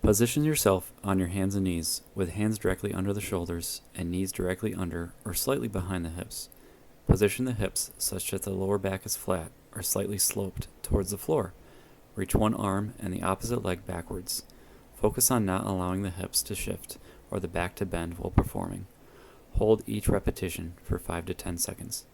Position yourself on your hands and knees, with hands directly under the shoulders and knees directly under or slightly behind the hips. Position the hips such that the lower back is flat or slightly sloped towards the floor. Reach one arm and the opposite leg backwards. Focus on not allowing the hips to shift or the back to bend while performing. Hold each repetition for 5 to 10 seconds.